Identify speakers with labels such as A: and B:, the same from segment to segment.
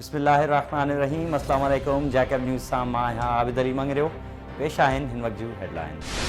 A: बिस्मिल्लाहिर्रहमानिर्रहीम। अस्सलाम वालेकुम। जैकब न्यूज़ सां मां आहियां आबिद अली मंगरियो। पेश आहिनि हिन वक्त जूं हेडलाइंस।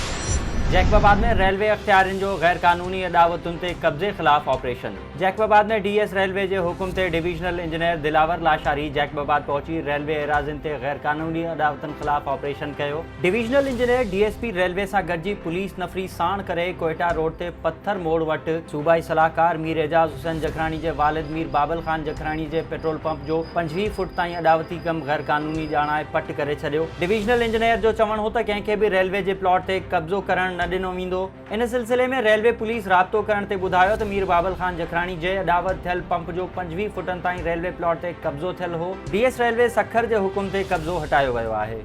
A: जैकबाबाद में रेलवे अख्तियारनि जो गैर कानूनी अदावतुनि ते कब्ज़े ख़िलाफ़ ऑपरेशन। जैकबाबाद में डीएस रेलवे जे हुकुम ते डिवीजनल इंजीनियर दिलावर लाशारी जैकबाबाद पहुंची रेलवे एराज़िन ते गैर कानूनी अदावतुनि ख़िलाफ़ ऑपरेशन कयो। डिवीजनल इंजीनियर डीएसपी रेलवे सां गॾिजी पुलिस नफ़री साण करे कोयटा रोड ते पत्थर मोड़ वटि सूबाई सलाहकार मीर एजाज़ हुसैन जखरानी जे वालिद मीर बाबल ख़ान जखरानी जे पेट्रोल पंप जो 25 फुट ताईं अदावती कम गैर कानूनी ॼाणाए पट करे छॾियो। डिवीजनल इंजीनियर जो चवणु हो त कंहिंखे बि रेलवे जे प्लॉट ते कब्ज़ो करण न ॾिनो वेंदो। इन सिलसिले में रेलवे पुलिस राब्तो करण ते ॿुधायो त मीर बाबल ख़ान जखरानी जे अदावत थियल पंप जो 25 फुटनि ताईं रेलवे प्लॉट ते कब्ज़ो थियल हो। डीएस रेलवे सखर जे हुकुम ते कब्ज़ो हटायो वियो आहे।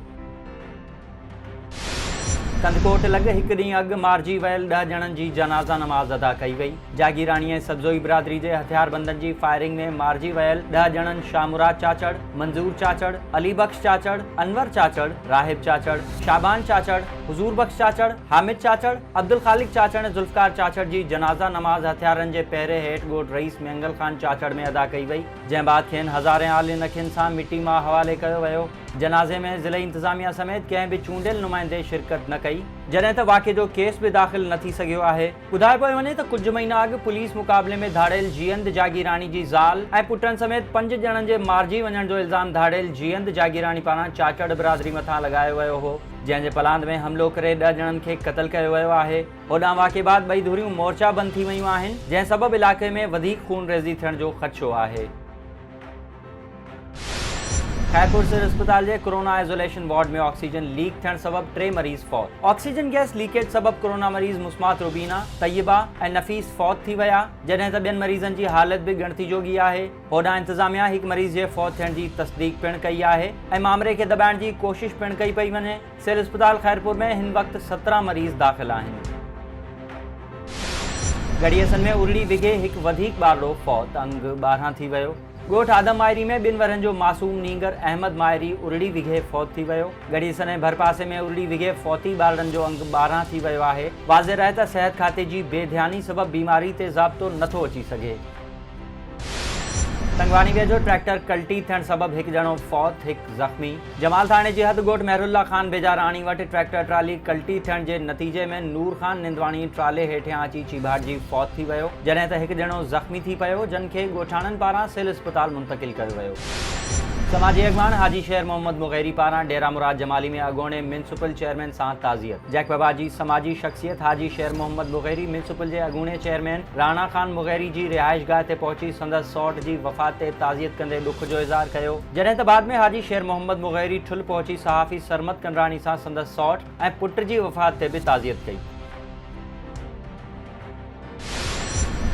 A: कंदकोट लॻ हिकु ॾींहुं अॻु मारिजी वियल 10 ॼणनि जी जनाज़ा नमाज़ अदा कई वई। जागीराणी ऐं सब्ज़ोई बिरादरी जे हथियारबंदनि जी फायरिंग में मारिजी वियल 10 ॼणनि शामुराद चाचड़, मंज़ूर चाचड़, अली बख्श चाचड़, अनवर चाचड़, राहिब चाचड़, शाबान चाचड़, हुज़ूर बख्श चाचड़, हामिद चाचड़, अब्दुल ख़ालिक चाचड़ ऐं ज़ुल्फ़कार चाचड़ जी जनाज़ा नमाज़ हथियारनि जे पहिरें हेठि ॻोठ रईस मंगल ख़ान चाचड़ में अदा कई वई, जंहिं बाद खेनि हज़ारे आलिन अखियुनि सां मिटी मां हवाले कयो वियो। जनाज़े में ज़िले इंतज़ामिया समेत कंहिं बि चूंडियल नुमाइंदे शिरकत न कई, जॾहिं त वाक़े जो केस बि दाख़िल न थी सघियो आहे। ॿुधायो पियो वञे त कुझु महीना अॻु पुलिस मुक़ाबले में धाड़ियल जीअंद जागीराणी जी ज़ाल ऐं पुटनि समेत 5 ॼणनि जे मारिजी वञण जो इल्ज़ाम धाड़ियल जीअंद जागीराणी पारां चाचड़ बिरादरी मथां लॻायो वियो हो, जंहिं जे पलांद में हमिलो करे 10 ॼणनि खे क़तल कयो वियो आहे। होॾां वाक़े बाद ॿई धुरियूं मोर्चा बंदि थी वियूं आहिनि, जंहिं सबबि इलाइक़े में वधीक खून रेज़ी थियण जो ख़दशो आहे। खैरपुर सिर अस्पताल जे कोरोना आइसोलेशन वार्ड में ऑक्सीजन लीक थियण सबबि 3 मरीज़ फौत। ऑक्सीजन गैस लीकेज सबबि कोरोना मरीज़ मुस्मात रुबीना, तैयबा ऐं नफ़ीस फौत थी विया, जॾहिं त ॿियनि मरीज़नि जी हालत बि ॻणती जोगी आहे। होॾां इंतज़ामिया हिकु मरीज़ जे फौत थियण जी तस्दीक पिणु कई आहे ऐं मामले खे दॿाइण जी कोशिश पिणु कई पई वञे। सिर अस्पताल खैरपुर में हिन वक़्तु 17 मरीज़ दाख़िल आहिनि। गड़ियसन में उरड़ी विघे हिकु वधीक ॿारड़ो फौत, अंग 12 थी वियो। ॻोठ आदम मायरी में 2 वरनि जो मासूम नींगर अहमद मायरी उरड़ी विघे फौत थी वियो। गड़ियसन ऐं भरपासे में उरड़ी विघे फौती ॿारनि जो अंग 12 थी वियो आहे। वाज़े रहे त सिहत खाते जी बेध्यानी सबबि बीमारी ते ज़ाब्तो नथो अची सघे। तंगवानी वेझो ट्रैक्टर कल्टी थियण सबबि हिकु ॼणो फौत, हिकु ज़ख़्मी। जमाल थाणे जे हद ॻोठ महरुल्ला ख़ान बेजाराणी वटि ट्रैक्टर ट्राली कल्टी थियण जे नतीजे में नूर ख़ान निंदवाणी ट्राले हेठियां अची चिभाड़जी फौत थी वियो, जॾहिं त हिकु ॼणो ज़ख़्मी थी पियो, जिन खे ॻोठाणनि पारां सिविल अस्पताल मुंतक़िल कयो वियो। समाजी अॻवान हाजी शेर मोहम्मद मुग़ैरी पारां डेरा मुराद जमाली में अॻोणे म्यूनिसिपल चेयरमैन सां ताज़ियत। जैकबाबाद जी समाजी शख़्सियत हाजी शेर मोहम्मद मुग़ैरी म्यूनिसिपल जे अॻूणे चेयरमैन राणा ख़ान मुग़ैरी जी रिहाइशगाह ते पहुची संदसि सौट जी वफ़ात ते ताज़ियत कंदे ॾुख जो इज़हार कयो, जॾहिं त बाद में हाजी शेर मोहम्मद मुग़ैरी ठुल पहुची सहाफ़ी सरमत कंडरानी सां संदसि सौट ऐं पुट जी वफ़ात ते बि ताज़ियत कई।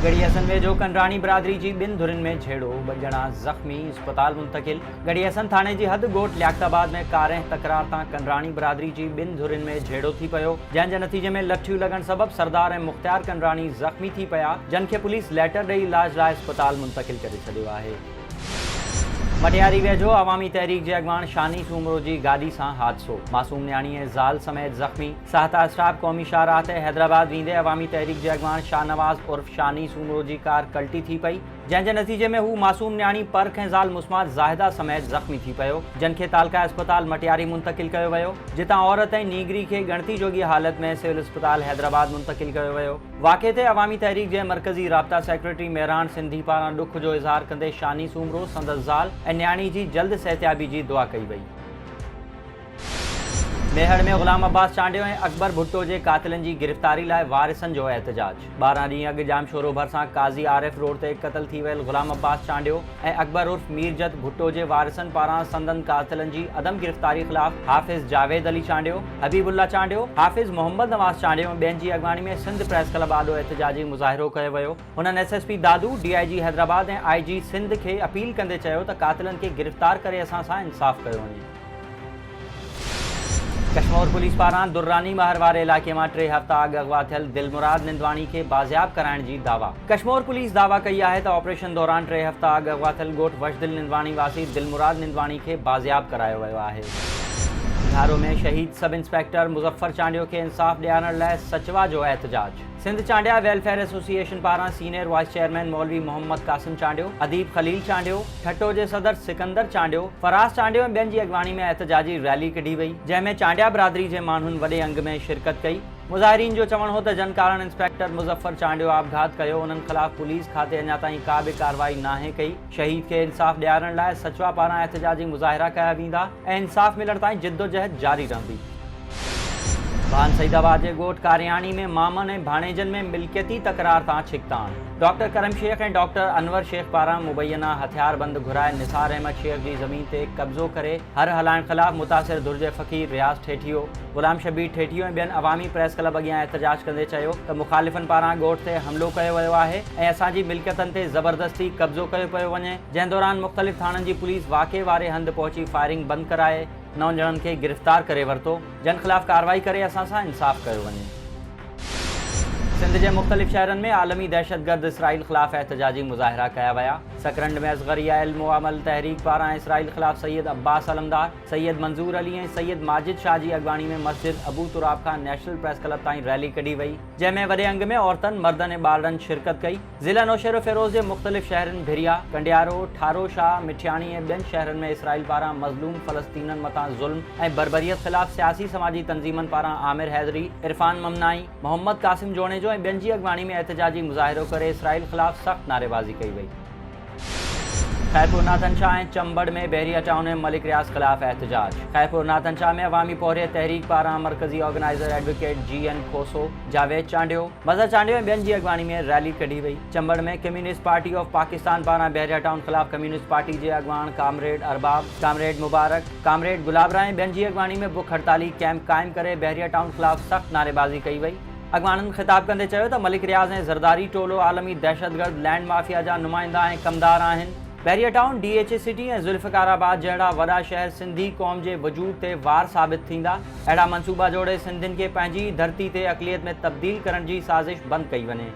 A: गड़ियसन वेझो कंडरानी बिरादरी जी 2 धुरियुनि में झेड़ो, 2 ॼणा ज़ख़्मी, अस्पताल मुंतक़िल। गड़ियसन थाणे जी हद ॻोठ लियाक़ताबाद में कार ऐं तकरार तां कंडरानी बिरादरी जी 2 धुरियुनि में झेड़ो थी पियो, जंहिं जे नतीजे में लठियूं लॻण सबबि सरदार ऐं मुख़्तियार कंडरानी ज़ख़्मी थी पिया, जिन खे पुलिस लेटर ॾेई इलाज लाइ अस्पताल मुंतक़िल करे छॾियो आहे। मटियारी वेझो अवामी तहरीक जे अॻवान शानी सूमरो जी गाॾी सां हादसो, मासूम न्याणी ऐं ज़ाल समेत ज़ख़्मी। साहता स्टाफ क़ौमी शाहराह ते हैदराबाद वेंदे अवामी तहरीक जे अॻवान शाहनवाज़ उर्फ़ शानी सूमरो जी कार कल्टी थी पई, जंहिं जे नतीजे में हू मासूम न्याणी परख ऐं ज़ाल मुस्मात ज़ाहिदा समेत ज़ख़्मी थी पियो, जिन खे तालका अस्पताल मटियारी मुंतक़िल कयो वियो, जितां औरत ऐं नीगरी खे ॻणती जोगी हालत में सिविल अस्पताल हैदराबाद मुंतक़िल कयो वियो। वाक़े ते अवामी तहरीक जे मरकज़ी राब्ता सेक्रेटरी मेहरान सिंधी पारां ॾुख जो इज़हार कंदे शानी सूमरो, संदसि ज़ाल ऐं न्याणी जी जल्द सेहतियाबी जी दुआ कई वई। मेहड़ में ग़ुलाम अब्बास चांडियो ऐं अकबर भुट्टो जे कातिलनि जी गिरफ़्तारी लाइ वारिसनि जो एहतजाज। 12 ॾींहं अॻु जाम शोरो भरिसां काज़ी आरिफ रोड ते क़तल थी वियल ग़ुलाम अब्बास चांडियो ऐं अकबर उर्फ़ मीरजत भुट्टो जे वारिसनि पारां संदन कातिलनि जी अदम गिरफ़्तारी ख़िलाफ़ हाफ़िज़ जावेद अली चांडियो, हबीबुल्ला चांडियो, हाफ़िज़ मोहम्मद नवाज़ चांडियो ऐं ॿियनि जी अॻवानी में सिंध प्रेस क्लब आॾो एहतजाजी मुज़ाहिरो कयो वियो। हुननि एसएसपी दादू, डीआईजी हैदराबाद ऐं आईजी सिंध खे अपील कंदे चयो त कातिलनि खे गिरफ़्तार करे असां सां इंसाफ़ कयो वञे। कश्मीर पुलिस पारां दुर्रानी महर वारे इलाइक़े में 3 हफ़्ता अॻु अगवा थियल दिलमुराद निंदवाणी के बाज़ियाब कराइण जी दावा। कश्मीर पुलिस दावा कई है तो ऑपरेशन दौरान 3 हफ़्ता अॻु अगवा थियल ॻोठ वशदिल निंदवाणी वासी दिलमुराद निंदवाणी के बाज़ियाब करायो वियो आहे। धारो में शहीद सब इंस्पेक्टर मुज़फ़्फ़र चांडियो के इंसाफ ॾियारण लाइ सचवा जो एहतजाज। सिंध चांडिया वेलफेयर एसोसिएशन पारां सीनियर वाइस चेयरमैन मौलवी मोहम्मद कासिम चांडियो, अदीब खलील चांडियो, ठट्टो जे सदर सिकंदर चांडियो, फराज चांडियो ऐं ॿियनि जी अॻवानी में एहतजाजी रैली कढी वई, जंहिंमें चांडिया बिरादरी जे माण्हुनि वॾे अंग में शिरकत कई। मुज़ाहिरीन जो चवणु हो त जन कारण इंस्पेक्टर मुज़फ़्फ़र चांडियो आपघात कयो, उन्हनि ख़िलाफ़ पुलिस खाते अञा ताईं का बि कार्रवाई नाहे कई। शहीद खे इंसाफ़ ॾियारण लाइ सचवा पारां एहतजाजी मुज़ाहिरा कया वेंदा ऐं इंसाफ़ मिलण ताईं जिद्दोजहद जारी रहंदी। भान सईदाबाद जे ॻोठ कारियाणी में मामनि ऐं भाणेजनि में मिल्कियती तकरार तां छिकतान। डॉक्टर करम शेख ऐं डॉक्टर अनवर शेख पारां मुबैना हथियारबंद घुराए निसार अहमद शेख जी ज़मीन ते कब्ज़ो करे हर हलाइण ख़िलाफ़ मुतासिर दुर्जे फ़क़ीर रियाज़ ठेठियो, गुलाम शबीर ठेठियो ऐं ॿियनि अवामी प्रेस क्लब अॻियां एहतजाज कंदे चयो त मुख़ालिफ़नि पारां ॻोठ ते हमिलो कयो वियो आहे ऐं असांजी मिल्कियतनि ते ज़बरदस्ती कब्ज़ो कयो पियो वञे, जंहिं दौरान मुख़्तलिफ़ थाणनि जी पुलिस वाक़े वारे हंधि पहुची फायरिंग बंदि कराए 9 ॼणनि खे गिरफ़्तार करे वरितो, जन ख़िलाफ़ कार्रवाई करे असां सां इंसाफ़ कयो वञे। सिंध जे मुख़्तलिफ़ शहरनि में आलमी दहशतगर्द इसराइल ख़िलाफ़ एहतजाजी मुज़ाहिरा कया विया। सकरंड में असगरिया इल्म अमल तहरीक पारां इसराइल ख़िलाफ़ सैयद अब्बास अलमदार, सैयद मंजूर अली ऐं सैयद माजिद शाह जी अॻवानी में मस्जिद अबू तुराब खां नेशनल प्रेस क्लब ताईं रैली कढी वई, जंहिंमें वॾे अंग में औरतनि, मर्दनि ऐं ॿारनि शिरकत कई। ज़िला नौशेरो फ़िरोज़ जे मुख़्तलिफ़ शहरनि भिरिया, कंडियारो, ठारो शाह, मिठियाणी ऐं ॿियनि शहरनि में इसराइल पारां मज़लूम फ़लस्तीननि मथां ज़ुल्म ऐं बर्बरियत ख़िलाफ़ सियासी समाजी तंज़ीमनि पारां आमिर हैदरी, इरफान ममनाई, मोहम्मद कासिम जोड़ेजो ऐं ॿियनि जी अॻवानी में एहतजाजी मुज़ाहिरो करे इसराइल ख़िलाफ़ सख़्त नारेबाज़ी कई वई। खैरपुर नाथनशाह ऐं चंबड़ में बहरिया टाउन में मलिक रियाज़ ख़िलाफ़ एहतजाज। खैरपुर नाथनशाह में अवामी पोरियत तहरीक पारां मरकज़ी organiser advocate GN Khoso, Javed Chandio, Mazhar Chandio ऐं ॿियनि जी अॻवानी में रैली कढी वई। चंबड़ में कम्युनिस्ट पार्टी ऑफ पाकिस्तान पारां बहरिया टाउन ख़िलाफ़ कम्युनिस्ट पार्टी जे अॻवान कामरेड अरबाब, कामरेड मुबारक, कामरेड गुलाबरा ऐं ॿियनि जी अॻवानी में बुख हड़ताली कैंप क़ाइमु करे बहरिया टाउन ख़िलाफ़ सख़्त नारेबाज़ी कई वई। अॻवाननि ख़िताब कंदे चयो त मलिक रियाज़ ऐं ज़रदारी टोलो आलमी दहशतगर्द लैंड माफ़िया जा नुमाइंदा ऐं कमदार आहिनि। बहरिया टाउन, DH सिटी ऐं ज़ुल्फ़िकाराबाद जहिड़ा वॾा शहर सिंधी क़ौम जे वजूद ते वार साबित थींदा। अहिड़ा मनसूबा जोड़े सिंधियुनि खे पंहिंजी धरती ते अक़लियत में तब्दील करण जी साज़िश बंदि कई वञे।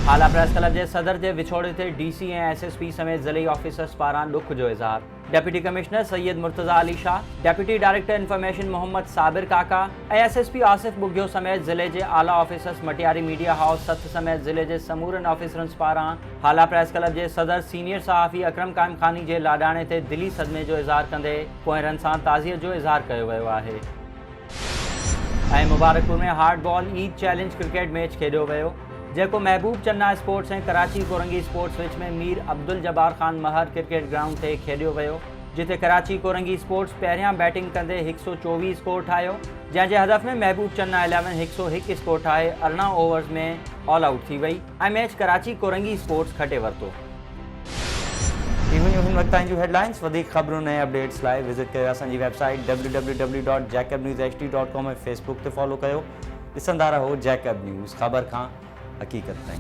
A: आला प्रेस क्लब जे सदर जे विछोड़े ते DC ऐं SSP समेत ज़िले ऑफिसर्स पारां ॾुख जो इज़हार। Deputy commissioner Syed Murtaza Ali Shah, deputy director information Mohammad Sabir Kaka ऐं SSP आसिफ बुग्यो समेत ज़िले जे आला ऑफिसर्स मटियारी मीडिया हाउस सथ समेत ज़िले जे समूरनि ऑफिसरनि पारां आला प्रेस क्लब जे सदर सीनियर सहाफ़ी अकरम काइम खानी जे लाॾाणे ते दिली सदमे जो इज़हार कंदे पोइरनि सां ताज़ियत जो इज़हार कयो वियो आहे। ऐं मुबारकपुर में hard ball Eid challenge cricket match खेॾियो वियो, जेको महबूब चन्ना स्पोर्ट्स ऐं कराची कोरंगी स्पोर्ट्स विच में मीर अब्दुल जब्बार ख़ान महर क्रिकेट ग्राउंड ते खेॾियो वियो, जिते कराची कोरंगी स्पोर्ट्स पहिरियां बैटिंग कंदे 124 स्कोर ठाहियो, जंहिंजे हदफ़ में महबूब चन्ना 11 101 स्कोर ठाहे 18 ओवर्स में ऑल आउट थी वई ऐं मैच कराची कोरंगी स्पोर्ट्स खटे वरितो। हिन वक़्त ताईं जूं हेडलाइंस। वधीक ख़बरुनि ऐं अपडेट्स लाइ विज़िट कयो असांजी वेबसाइट www.jacobnewsht.com ऐं फेसबुक ते फॉलो कयो। ॾिसंदा रहो जैकब न्यूज़, ख़बर खां हक़ीक़त ताईं।